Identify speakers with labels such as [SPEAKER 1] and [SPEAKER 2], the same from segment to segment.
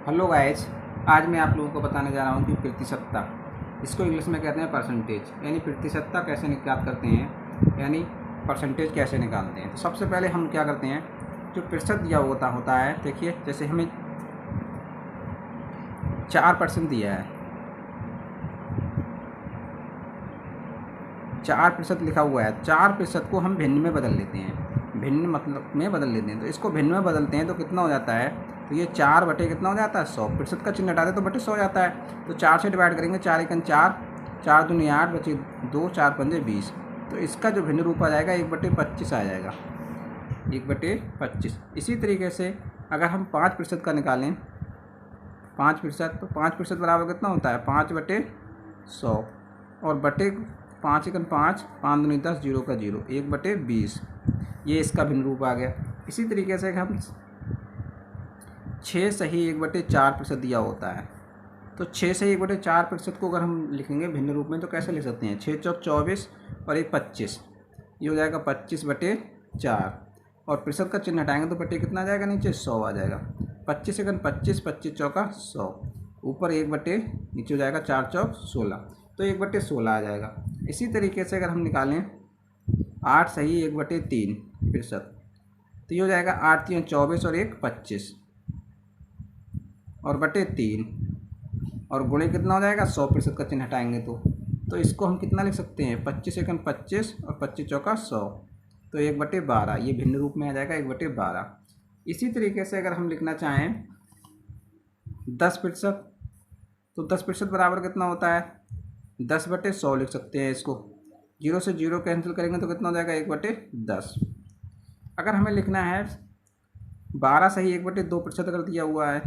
[SPEAKER 1] Hello guys, आज मैं आप लोगों को बताने जा रहा हूँ कि प्रतिशतता, इसको इंग्लिश में कहते हैं परसेंटेज, यानी प्रतिशतता कैसे निकाल करते हैं, यानी परसेंटेज कैसे निकालते हैं। तो सबसे पहले हम क्या करते हैं, जो प्रतिशत दिया होता है, देखिए जैसे हमें 4% दिया है, 4% लिखा हुआ है, 4% को हम भिन्न में बदल लेते हैं, भिन्न मतलब में बदल लेते हैं। तो इसको भिन्न में बदलते हैं तो कितना हो जाता है, तो ये 4 बटे कितना हो जाता है 100। प्रतिशत का चिन्ह हटा दे तो बटे 100 जाता है। तो 4 से डिवाइड करेंगे, 4 एकन 4, 4 दूनी 8, बचे 2, 4 पंजे 20। तो इसका जो भिन्न रूप आ जाएगा 1/25 आ जाएगा, 1/25। इसी तरीके से अगर हम 5% का निकालें, 5%, तो 5% बराबर कितना होता है 5/100, और बटे 5 एकन 5, 5 दूनी 10, 0 का 0, 1/20। ये इसका भिन्न रूप आ गया। इसी तरीके से हम 6 सही 1/4% दिया होता है, तो 6 सही 1/4% को अगर हम लिखेंगे भिन्न रूप में तो कैसे लिख सकते हैं, 6 चौक 24 और 1 25, ये हो जाएगा 25/4। और प्रतिशत का चिन्ह हटाएंगे तो बटे कितना आ जाएगा, नीचे 100 आ जाएगा। 25 एकन 25, 25 चौका 100, ऊपर 1 बटे, नीचे हो जाएगा 4 चौक 16, तो 1/16 आ जाएगा। इसी तरीके से अगर हम निकालें 8 सही 1/3 प्रतिशत, तो ये हो जाएगा 8 3 24 और 1 25, और बटे 3, और गुणे कितना हो जाएगा 100%, का चिन्ह हटाएंगे तो इसको हम कितना लिख सकते हैं, 25 एकन 25 और 25 चौका 100, तो 1/12, ये भिन्न रूप में आ जाएगा 1/12। इसी तरीके से अगर हम लिखना चाहें 10%, तो 10% बराबर कितना होता है 10/100 लिख सकते हैं इसको। 0 से 0 कैंसिल करेंगे तो कितना हो जाएगा 1/10। अगर हमें लिखना है 12 सही 1/2% अगर दिया हुआ है,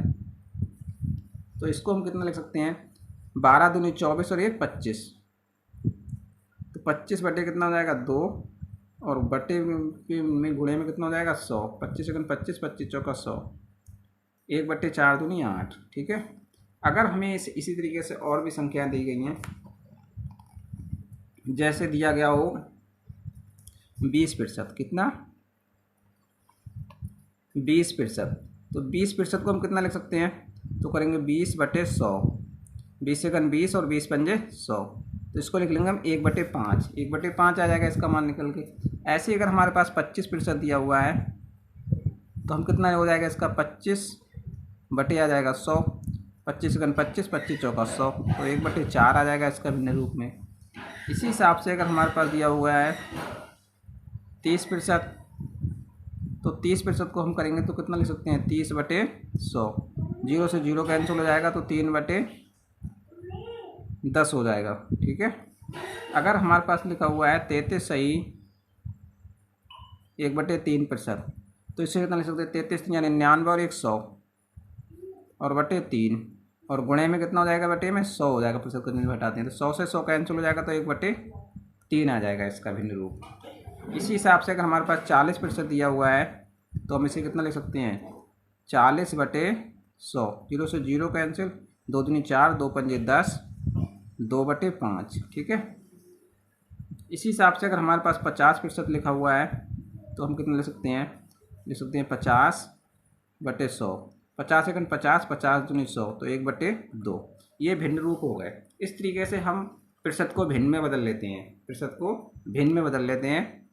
[SPEAKER 1] तो इसको हम कितना लिख सकते हैं, 12 दूनी 24 और 1 25, तो 25 बटे कितना हो जाएगा 2, और बटे में गुणे में कितना हो जाएगा 100, 25 एकन 25, 25 चौका 100, 1/4 दूनी 8। ठीक है। अगर हमें इसी तरीके से और भी संख्याएं दी गई हैं, जैसे दिया गया हो 20%, कितना 20%, तो 20% को हम कितना लिख सकते हैं, तो करेंगे 20/100, 20 एकन 20 और 20 पंजे 100, तो इसको लिख लेंगे हम 1/5, 1/5 आ जाएगा इसका मान निकल के। ऐसे ही अगर हमारे पास 25% दिया हुआ है, तो हम कितना हो जाएगा इसका 25 बटे आ जाएगा 100, 25 एकन 25, 25 चौका 100, तो 1/4 आ जाएगा इसका भिन्न रूप में। इसी हिसाब से अगर हमारे पास दिया हुआ है 30%, तो 30% को हम करेंगे तो कितना लिख सकते हैं 30/100, 0 से 0 कैंसिल हो जाएगा तो 3/10 हो जाएगा। ठीक है। अगर हमारे पास लिखा हुआ है 33 सही 1/3%, तो इससे कितना लिख सकते हैं 33 यानी 99 और 100, और बटे 3, और गुणे में कितना हो जाएगा बटे में 100 हो जाएगा, प्रतिशत को हटाते हैं तो 100 से 100 कैंसिल हो जाएगा तो 1/3 आ जाएगा इसका भिन्न रूप। इसी हिसाब से अगर हमारे पास 40% दिया हुआ है, तो हम इसे कितना लिख सकते हैं 40/100, 0 से 0 कैंसिल, 2 दूनी 4, 2 पंजे 10, 2/5। ठीक है। इसी हिसाब से अगर हमारे पास 50% लिखा हुआ है, तो हम कितना लिख सकते हैं 50/100, 50 एकन 50, 50 दूनी 100, तो 1/2। ये भिन्न रूप हो गए। इस तरीके से हम प्रतिशत को भिन्न में बदल लेते हैं, प्रतिशत को भिन्न में बदल लेते हैं।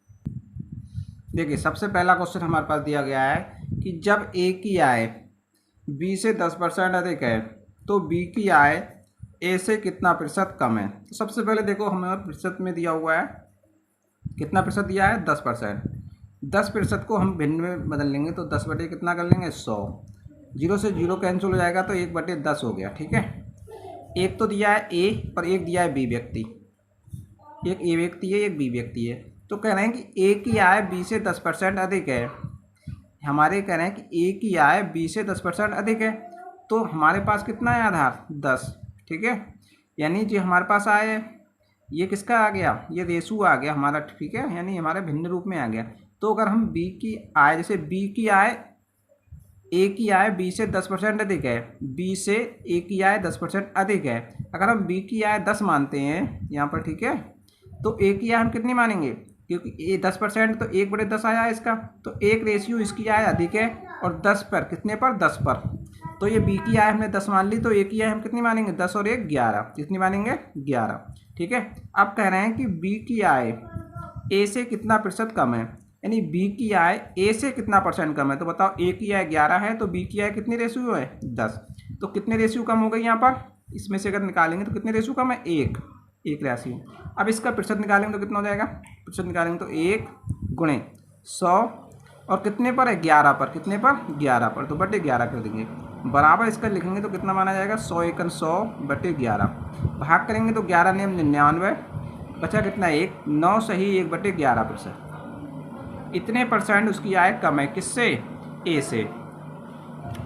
[SPEAKER 1] देखिए सबसे पहला क्वेश्चन हमारे पास दिया गया है कि जब ए की आय बी से 10% अधिक है, तो बी की आय ए से कितना प्रतिशत कम है। तो सबसे पहले देखो हमें प्रतिशत में दिया हुआ है, कितना प्रतिशत दिया है 10%। 10% को हम भिन्न में बदल लेंगे तो 10 बटे कितना कर लेंगे 100, 0 से 0 कैंसिल हो जाएगा तो 1/10 हो गया। ठीक है। एक तो दिया है ए और एक दिया है बी व्यक्ति, एक ए व्यक्ति है एक बी व्यक्ति है। तो कह रहे हैं कि ए की आय बी से 10% अधिक है, हमारे कह रहे हैं कि ए की आय बी से 10% अधिक है, तो हमारे पास कितना है आधार 10। ठीक है। यानी जो हमारे पास आय है ये किसका आ गया, ये रेशू आ गया हमारा। ठीक है। यानी हमारे भिन्न रूप में आ गया। तो अगर हम बी की आय, जैसे बी की आय ए की आय बी से 10% अधिक है, बी से ए की आय 10% अधिक है, अगर हम बी की आय 10 मानते हैं यहाँ पर, ठीक है, तो ए की आय हम कितनी मानेंगे, क्योंकि ए 10% तो 1/10 आया इसका, तो 1 रेशियो इसकी आय अधिक है, और 10 पर कितने पर 10 पर, तो ये बी की आय हमने 10 मान ली, तो ए की आय हम कितनी मानेंगे 10 और 1 11, कितनी मानेंगे 11। ठीक है, अब कह रहे हैं कि बी की आय ए से कितना प्रतिशत कम है, यानी बी की आय ए से कितना परसेंट कम है। तो बताओ ए की आय 11 है तो बी की आय कितनी रेशियो है 10, तो कितने रेशियो कम हो गई यहाँ पर, इसमें से अगर निकालेंगे तो कितने रेशियो कम है, एक रेशियो। अब इसका प्रतिशत निकालेंगे तो कितना हो जाएगा, प्रतिशत निकालेंगे तो 1 गुणे 100 और कितने पर है 11 पर, कितने पर 11 पर, तो बटे 11 कर देंगे। बराबर इसका लिखेंगे तो कितना माना जाएगा 100 एकन 100 बटे 11, भाग करेंगे तो 11 नियम 99, बचा कितना 1, 9 सही 1 बटे 11%। इतने परसेंट उसकी आय कम है, किससे, ए से।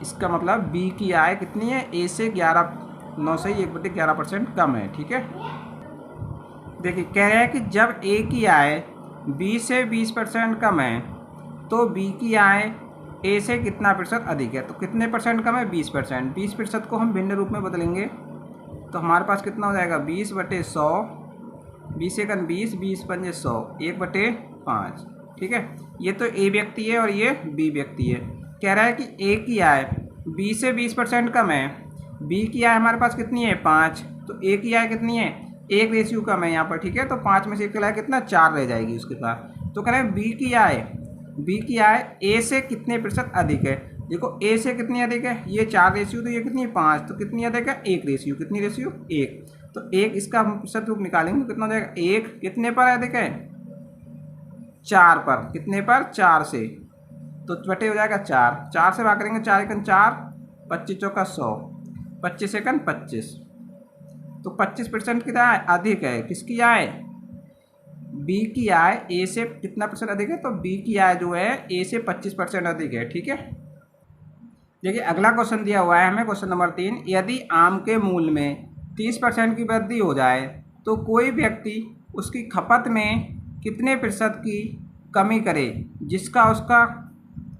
[SPEAKER 1] इसका मतलब बी की आय कितनी है, ए से 11, 9 सही 1 बटे 11% कम है। ठीक है, देखिए कह रहे हैं कि जब ए की आय बी से 20% कम है तो बी की आय ए से कितना प्रतिशत अधिक है। तो कितने परसेंट कम है, 20%। 20% को हम भिन्न रूप में बदलेंगे तो हमारे पास कितना हो जाएगा 20 बटे 100, 20 एकन 20, 20 पंजे 100, 1 बटे 5। ठीक है, ये तो ए व्यक्ति है और ये बी व्यक्ति है। कह रहा है कि ए की आय बी से 20% कम है, बी की आय हमारे पास कितनी है 5, तो ए की आय कितनी है, एक रेशियो कम है यहाँ पर। ठीक है, तो 5 में से एक लाए कितना 4 रह जाएगी उसके पास। तो कह रहे हैं बी की आय ए से कितने प्रतिशत अधिक है। देखो ए से कितनी अधिक है, ये 4 रेशियो, तो ये कितनी है 5, तो कितनी अधिक है 1 रेशियो, कितनी रेशियो 1, तो 1 इसका हम प्रतिशत रूप निकालेंगे तो कितना हो जाएगा 1 कितने पर अधिक है 4 पर, कितने पर 4 से, तो बटे हो जाएगा 4 से भाग करेंगे 4 एकन 4, 25 चौका 100, 25 एकन 25, तो 25% की आय अधिक है, किसकी आय, बी की आय ए से कितना परसेंट अधिक है, तो बी की आय जो है ए से 25% अधिक है। ठीक है, देखिए अगला क्वेश्चन दिया हुआ है हमें, क्वेश्चन नंबर 3, यदि आम के मूल्य में 30% की वृद्धि हो जाए तो कोई व्यक्ति उसकी खपत में कितने प्रतिशत की कमी करे जिसका उसका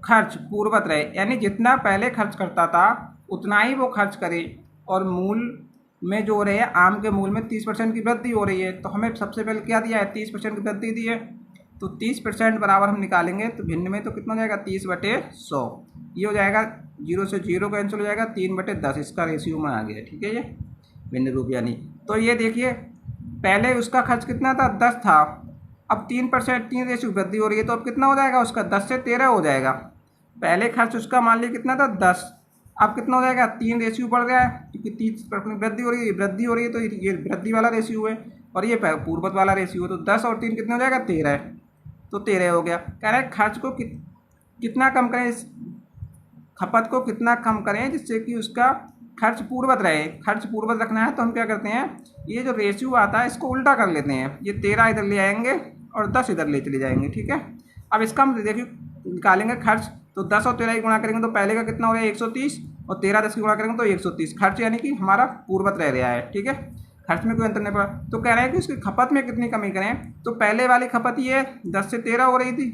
[SPEAKER 1] खर्च पूर्ववत रहे, यानी जितना पहले खर्च करता था उतना ही वो खर्च करे और मूल में जो हो रहे हैं आम के मूल में 30% की वृद्धि हो रही है। तो हमें सबसे पहले क्या दिया है 30% की वृद्धि दी है, तो 30% बराबर हम निकालेंगे तो भिन्न में तो कितना हो जाएगा 30 बटे 100, ये हो जाएगा 0 से 0 कैंसिल हो जाएगा, 3 बटे 10 इसका रेशियो में आ गया। ठीक है, ये भिन्न रूप यानी, तो ये देखिए पहले उसका खर्च कितना था 10 था, अब 3 रेशियो वृद्धि हो रही है तो अब कितना हो जाएगा उसका 10 से 13 हो जाएगा। पहले खर्च उसका मान लिया कितना था 10, अब कितना हो जाएगा 3 रेशियो बढ़ गया है क्योंकि 30% वृद्धि हो रही है, तो ये वृद्धि वाला रेशियो है और ये पूर्ववत वाला रेशियो है, तो 10 और 3 कितना हो जाएगा 13 है, तो 13 हो गया। कह रहा है खर्च को कितना कम करें, खपत को कितना कम करें जिससे कि उसका खर्च पूर्ववत रहे। खर्च पूर्ववत रखना है तो हम क्या करते हैं, ये जो रेशियो आता है इसको उल्टा कर लेते हैं, ये 13 इधर ले आएंगे और 10 इधर ले चले जाएंगे। ठीक है, अब इसका हम देखिए निकालेंगे खर्च, तो 10 और 13 की गुणा करेंगे तो पहले का कितना हो रहा है 130 और 13 10 की गुणा करेंगे तो 130, खर्च यानी कि हमारा पूर्ववत रह रहा है। ठीक है, खर्च में कोई अंतर नहीं पड़ा। तो कह रहे हैं कि उसकी खपत में कितनी कमी करें, तो पहले वाली खपत ये 10 से 13 हो रही थी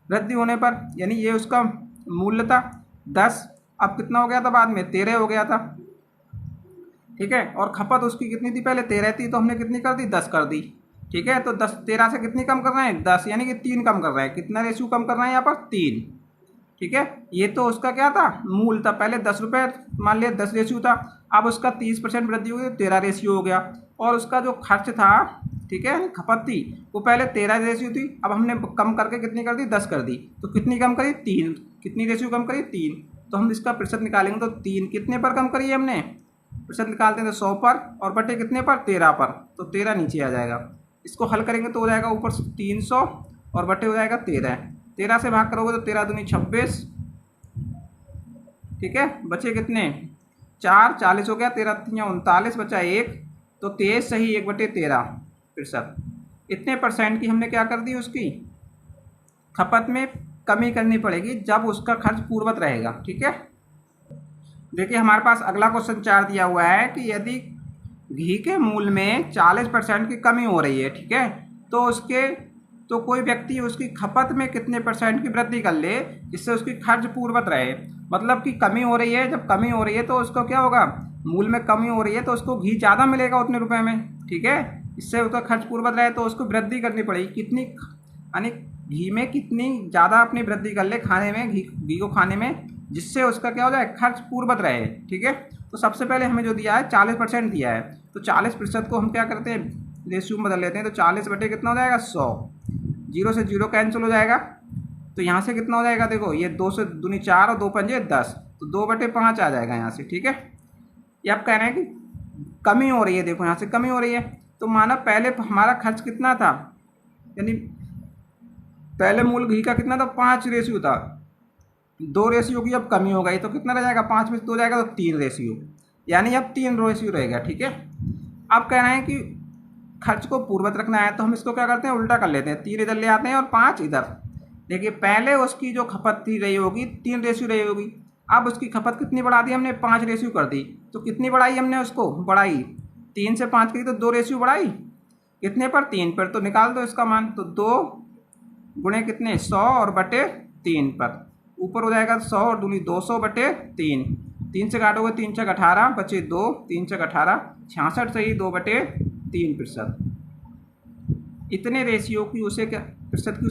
[SPEAKER 1] वृद्धि होने पर, यानी ये उसका मूल्य था 10, अब कितना हो गया था बाद में 13 हो गया था। ठीक है, और खपत उसकी कितनी थी पहले 13 थी, तो हमने कितनी कर दी 10 कर दी। ठीक है, तो 10 13 से कितनी कम कर रहे हैं 10, यानी कि 3 कम कर रहे हैं, कितना रेशियो कम कर रहे हैं यहाँ पर 3। ठीक है, ये तो उसका क्या था मूल था, पहले 10 रुपये मान लिया 10 रेशियो था, अब उसका 30% वृद्धि हो गई 13 रेशियो हो गया, और उसका जो खर्च था ठीक है खपत थी वो पहले 13 रेशियो थी, अब हमने कम करके कितनी कर दी 10 कर दी, तो कितनी कम करी 3, कितनी रेशियो कम करी 3, तो हम इसका प्रतिशत निकालेंगे तो 3 कितने पर कम करी है हमने, प्रतिशत निकालते हैं तो 100 पर और बटे कितने पर 13 पर, तो 13 नीचे आ जाएगा। इसको हल करेंगे तो हो जाएगा ऊपर 300 और बटे हो जाएगा 13 से भाग करोगे तो 13 दूनी 26। ठीक है, बचे कितने 4, 40 हो गया, 13 39 बचा 1, तो 23 सही 1 बटे 13%। इतने परसेंट की हमने क्या कर दी उसकी खपत में कमी करनी पड़ेगी जब उसका खर्च पूर्ववत रहेगा। ठीक है, देखिए हमारे पास अगला क्वेश्चन 4 दिया हुआ है कि यदि घी के मूल्य में 40% की कमी हो रही है, ठीक है, तो कोई व्यक्ति उसकी खपत में कितने परसेंट की वृद्धि कर ले जिससे उसकी खर्च पूर्ववत रहे। मतलब कि कमी हो रही है, जब कमी हो रही है तो उसको क्या होगा, मूल्य में कमी हो रही है तो उसको घी ज़्यादा मिलेगा उतने रुपए में। ठीक है, इससे उसका खर्च पूर्ववत रहे तो उसको वृद्धि करनी पड़ेगी, कितनी यानी घी में कितनी ज़्यादा अपनी वृद्धि कर ले, खाने में घी को खाने में जिससे उसका क्या हो जाए, खर्च पूर्ववत रहे। ठीक है, तो सबसे पहले हमें जो दिया है 40% दिया है, तो 40% को हम क्या करते हैं, रेशियो में बदल लेते हैं। तो 40 बटे कितना हो जाएगा, 100। 0 से 0 कैंसिल हो जाएगा, तो यहाँ से कितना हो जाएगा, देखो ये 2 से दूनी 4 और 2 पंजे 10, तो 2/5 आ जाएगा यहाँ से। ठीक है, ये आप कह रहे हैं कि कमी हो रही है, देखो यहाँ से कमी हो रही है। तो माना पहले हमारा खर्च कितना था, यानी पहले मूल घी का कितना था, 5 रेशियो था, 2 रेशियो की अब कमी हो गई, तो कितना रह जाएगा, 5 में से 2 जाएगा तो 3 रेशियो, यानी अब 3 रेशियो रहेगा। ठीक है, अब कह रहे हैं कि खर्च को पूर्ववत रखना है, तो हम इसको क्या करते हैं, उल्टा कर लेते हैं, 3 इधर ले आते हैं और 5 इधर। देखिए पहले उसकी जो खपत थी रही होगी 3 रेशियो रही होगी, अब उसकी खपत कितनी बढ़ा दी हमने, 5 रेशियो कर दी। तो कितनी बढ़ाई हमने, उसको बढ़ाई 3 से 5 की, तो 2 रेशियो बढ़ाई, कितने पर, 3 पर। तो निकाल दो इसका मान, तो 2 गुणे कितने, 100 और बटे 3 पर, ऊपर हो जाएगा 100 और दूनी 200 बटे 3, 3 से काटोगे 3 छक 18 बचे 2, 3 छक 18, 66 से ही 2/3%। इतने रेशियो की उसे क्या प्रतिशत की